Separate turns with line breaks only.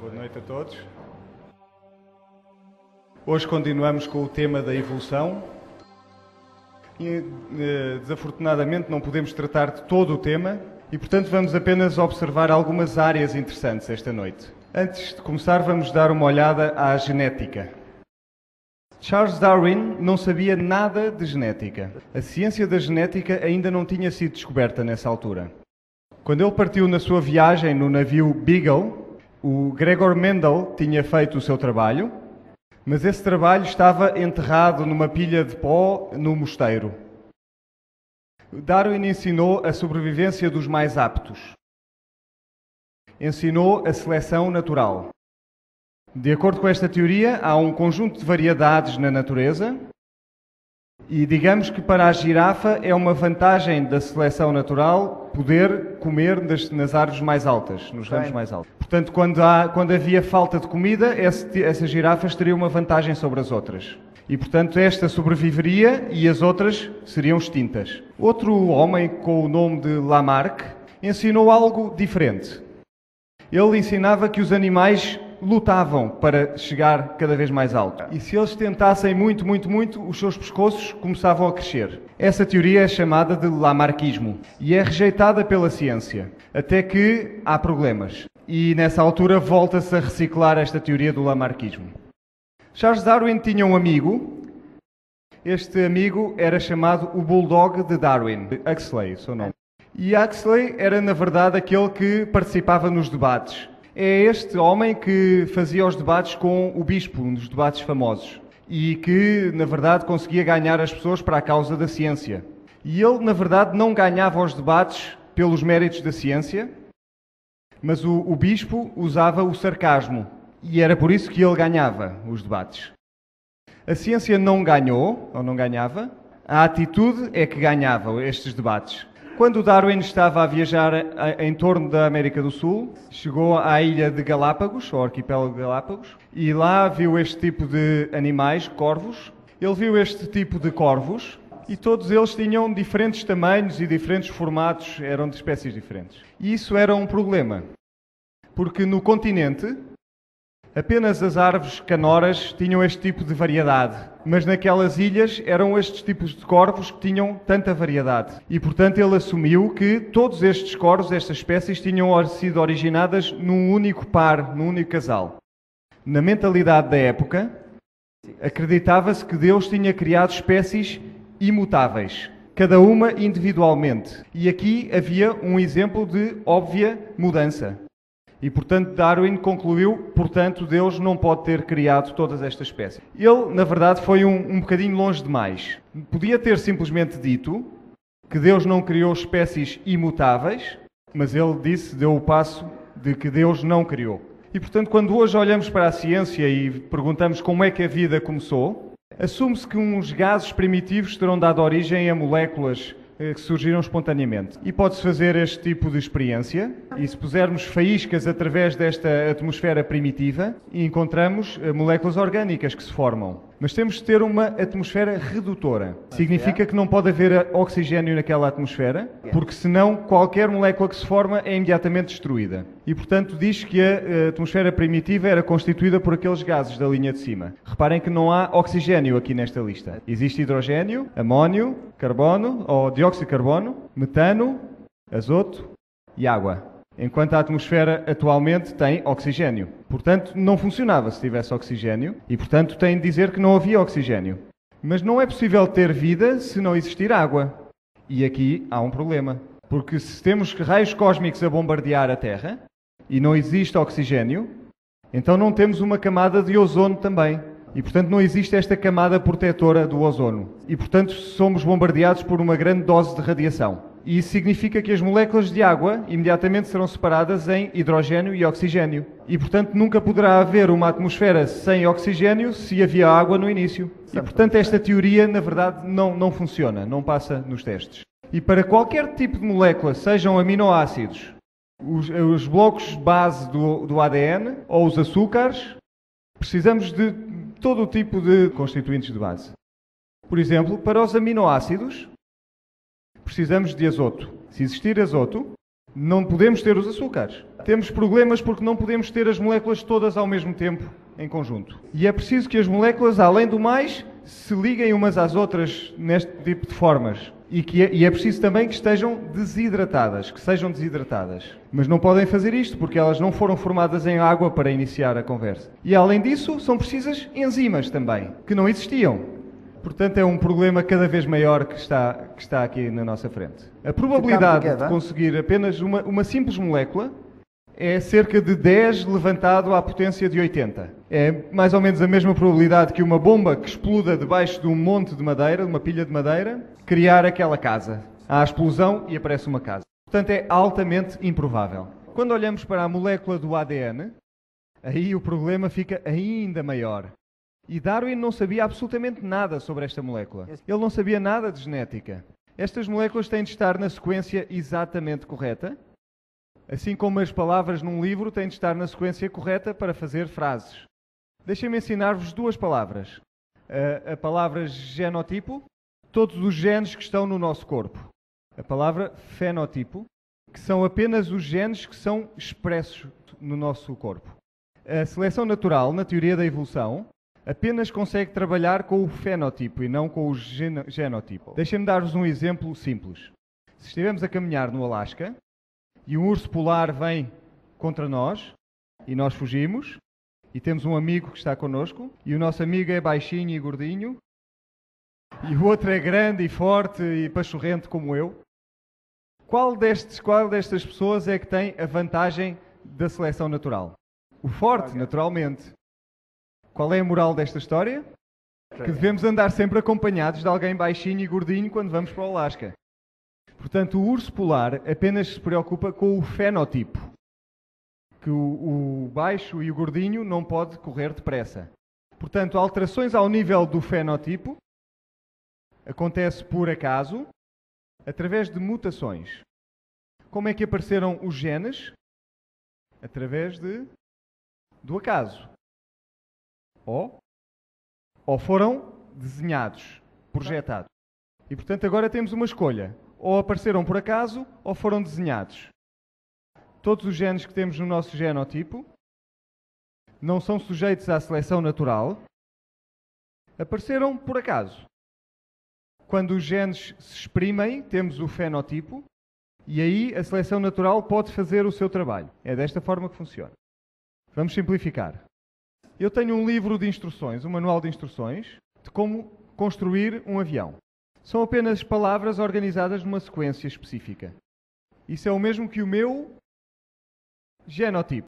Boa noite a todos. Hoje continuamos com o tema da evolução. E, desafortunadamente não podemos tratar de todo o tema e, portanto, vamos apenas observar algumas áreas interessantes esta noite. Antes de começar, vamos dar uma olhada à genética. Charles Darwin não sabia nada de genética. A ciência da genética ainda não tinha sido descoberta nessa altura. Quando ele partiu na sua viagem no navio Beagle, o Gregor Mendel tinha feito o seu trabalho, mas esse trabalho estava enterrado numa pilha de pó no mosteiro. Darwin ensinou a sobrevivência dos mais aptos. Ensinou a seleção natural. De acordo com esta teoria, há um conjunto de variedades na natureza e digamos que para a girafa é uma vantagem da seleção natural poder comer nas árvores mais altas, nos ramos mais altos. Portanto, quando havia falta de comida, essas girafas teriam uma vantagem sobre as outras. E, portanto, esta sobreviveria e as outras seriam extintas. Outro homem com o nome de Lamarck ensinou algo diferente. Ele ensinava que os animais lutavam para chegar cada vez mais alto. E se eles tentassem muito, os seus pescoços começavam a crescer. Essa teoria é chamada de Lamarckismo e é rejeitada pela ciência, até que há problemas. E nessa altura volta-se a reciclar esta teoria do Lamarckismo. Charles Darwin tinha um amigo. Este amigo era chamado o Bulldog de Darwin, Huxley, seu nome. E Huxley era, na verdade, aquele que participava nos debates. É este homem que fazia os debates com o bispo, um dos debates famosos, e que, na verdade, conseguia ganhar as pessoas para a causa da ciência. E ele, na verdade, não ganhava os debates pelos méritos da ciência, mas o bispo usava o sarcasmo, e era por isso que ele ganhava os debates. A ciência não ganhou, ou não ganhava, a atitude é que ganhava estes debates. Quando Darwin estava a viajar em torno da América do Sul, chegou à ilha de Galápagos, ao arquipélago de Galápagos, e lá viu este tipo de animais, corvos. Ele viu este tipo de corvos e todos eles tinham diferentes tamanhos e diferentes formatos, eram de espécies diferentes. E isso era um problema, porque no continente apenas as árvores canoras tinham este tipo de variedade, mas naquelas ilhas eram estes tipos de corvos que tinham tanta variedade. E, portanto, ele assumiu que todos estes corvos, estas espécies, tinham sido originadas num único par, num único casal. Na mentalidade da época, acreditava-se que Deus tinha criado espécies imutáveis, cada uma individualmente. E aqui havia um exemplo de óbvia mudança. E, portanto, Darwin concluiu, portanto, Deus não pode ter criado todas estas espécies. Ele, na verdade, foi um bocadinho longe demais. Podia ter simplesmente dito que Deus não criou espécies imutáveis, mas ele deu o passo de que Deus não criou. E, portanto, quando hoje olhamos para a ciência e perguntamos como é que a vida começou, assume-se que uns gases primitivos terão dado origem a moléculas que surgiram espontaneamente. E pode-se fazer este tipo de experiência, e se pusermos faíscas através desta atmosfera primitiva, encontramos moléculas orgânicas que se formam. Mas temos de ter uma atmosfera redutora. Significa que não pode haver oxigênio naquela atmosfera, porque senão qualquer molécula que se forma é imediatamente destruída. E, portanto, diz que a atmosfera primitiva era constituída por aqueles gases da linha de cima. Reparem que não há oxigênio aqui nesta lista. Existe hidrogênio, amónio, carbono, ou dióxido de carbono, metano, azoto e água. Enquanto a atmosfera atualmente tem oxigênio. Portanto, não funcionava se tivesse oxigênio e, portanto, tem de dizer que não havia oxigênio. Mas não é possível ter vida se não existir água. E aqui há um problema. Porque se temos raios cósmicos a bombardear a Terra e não existe oxigênio, então não temos uma camada de ozono também. E, portanto, não existe esta camada protetora do ozono. E, portanto, somos bombardeados por uma grande dose de radiação. E isso significa que as moléculas de água imediatamente serão separadas em hidrogênio e oxigênio. E, portanto, nunca poderá haver uma atmosfera sem oxigênio se havia água no início. E, portanto, esta teoria, na verdade, não funciona, não passa nos testes. E para qualquer tipo de molécula, sejam aminoácidos, os blocos base do ADN ou os açúcares, precisamos de todo o tipo de constituintes de base. Por exemplo, para os aminoácidos, precisamos de azoto. Se existir azoto, Não podemos ter os açúcares. Temos problemas porque não podemos ter as moléculas todas ao mesmo tempo em conjunto. E é preciso que as moléculas, além do mais, se liguem umas às outras neste tipo de formas. E é preciso também que estejam desidratadas, que sejam desidratadas. Mas não podem fazer isto porque elas não foram formadas em água para iniciar a conversa. E além disso, são precisas enzimas também, que não existiam. Portanto, é um problema cada vez maior que está aqui na nossa frente. A probabilidade de conseguir apenas uma simples molécula é cerca de 10 levantado à potência de 80. É mais ou menos a mesma probabilidade que uma bomba que exploda debaixo de um monte de madeira, de uma pilha de madeira, criar aquela casa. Há a explosão e aparece uma casa. Portanto, é altamente improvável. Quando olhamos para a molécula do ADN, aí o problema fica ainda maior. E Darwin não sabia absolutamente nada sobre esta molécula. Ele não sabia nada de genética. Estas moléculas têm de estar na sequência exatamente correta, assim como as palavras num livro têm de estar na sequência correta para fazer frases. Deixem-me ensinar-vos duas palavras. A palavra genotipo, todos os genes que estão no nosso corpo. A palavra fenotipo, que são apenas os genes que são expressos no nosso corpo. A seleção natural, na teoria da evolução, apenas consegue trabalhar com o fenotipo e não com o genotipo. Deixem-me dar-vos um exemplo simples. Se estivermos a caminhar no Alasca e um urso polar vem contra nós e nós fugimos e temos um amigo que está connosco e o nosso amigo é baixinho e gordinho e o outro é grande e forte e pachorrento como eu, qual destas pessoas é que tem a vantagem da seleção natural? O forte, naturalmente. Qual é a moral desta história? Que devemos andar sempre acompanhados de alguém baixinho e gordinho quando vamos para o Alasca. Portanto, o urso polar apenas se preocupa com o fenotipo. Que o baixo e o gordinho não pode correr depressa. Portanto, alterações ao nível do fenotipo acontece por acaso, através de mutações. Como é que apareceram os genes? Através do acaso. Ou foram desenhados, projetados. E, portanto, agora temos uma escolha. Ou apareceram por acaso, ou foram desenhados. Todos os genes que temos no nosso genotipo não são sujeitos à seleção natural. Apareceram por acaso. Quando os genes se exprimem, temos o fenotipo, e aí a seleção natural pode fazer o seu trabalho. É desta forma que funciona. Vamos simplificar. Eu tenho um livro de instruções, um manual de instruções, de como construir um avião. São apenas palavras organizadas numa sequência específica. Isso é o mesmo que o meu genotipo.